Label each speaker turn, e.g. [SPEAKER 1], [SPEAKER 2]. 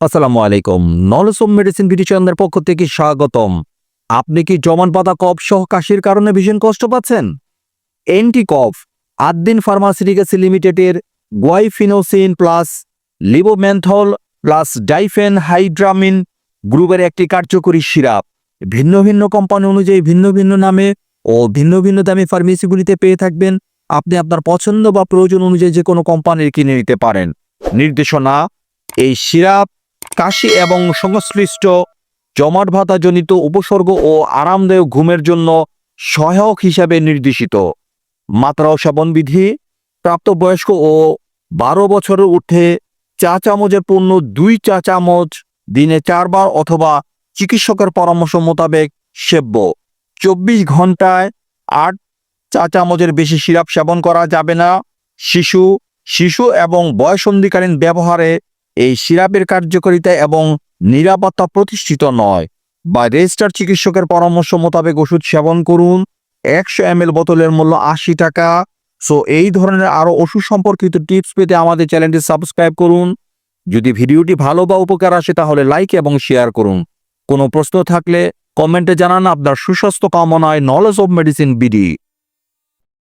[SPEAKER 1] আসসালামু আলাইকুম। Knowledge of medicine BD চ্যানেলের পক্ষ থেকে স্বাগতম। আপনি কি জমান পাতা কফ সহ কাশির কারণে ভীষণ কষ্ট পাচ্ছেন? এন্টি কফ আদ্দিন ফার্মাসিউটিক্যালস লিমিটেডের গুয়াইফিনোসিন প্লাস লিবোমেন্থল প্লাস ডাইফেনহাইড্রামিন গ্রুপের একটি কার্যকরী সিরাপ ভিন্ন ভিন্ন কোম্পানি অনুযায়ী ভিন্ন ভিন্ন নামে ও ভিন্ন ভিন্ন দামে ফার্মেসিগুলিতে পেয়ে থাকবেন। আপনি আপনার পছন্দ বা প্রয়োজন অনুযায়ী যে কোনো কোম্পানির কিনে নিতে পারেন। নির্দেশনা: এই সিরাপ কাশি এবং সংশ্লিষ্ট জমাট ভাতাজনিত উপসর্গ ও আরামদায়ক ঘুমের জন্য সহায়ক হিসাবে নির্দেশিত। মাত্রা ও সেবন বিধি: প্রাপ্তবয়স্ক ও 12 বছরের ঊর্ধ্বে চা চামচের পূর্ণ 2 চা চামচ দিনে 4 বার অথবা চিকিৎসকের পরামর্শ মোতাবেক সেব্য। 24 ঘন্টায় 8 চা চামচের বেশি সিরাপ সেবন করা যাবে না। শিশু এবং বয়ঃসন্ধিকালীন ব্যবহারে এই সিরাপের কার্যকারিতা এবং নিরাপত্তা প্রতিষ্ঠিত নয় বা রেজিস্টার্ড চিকিৎসকের পরামর্শ মোতাবেক ওষুধ সেবন করুন। 100 ml বোতলের মূল্য 80 টাকা। সো এই ধরনের আরও ওষুধ সম্পর্কিত টিপস পেতে আমাদের চ্যানেলটি সাবস্ক্রাইব করুন। যদি ভিডিওটি ভালো বা উপকার আসে তাহলে লাইক এবং শেয়ার করুন। কোনো প্রশ্ন থাকলে কমেন্টে জানান। আপনার সুস্বাস্থ্য কামনায় নলেজ অফ মেডিসিন বিডি।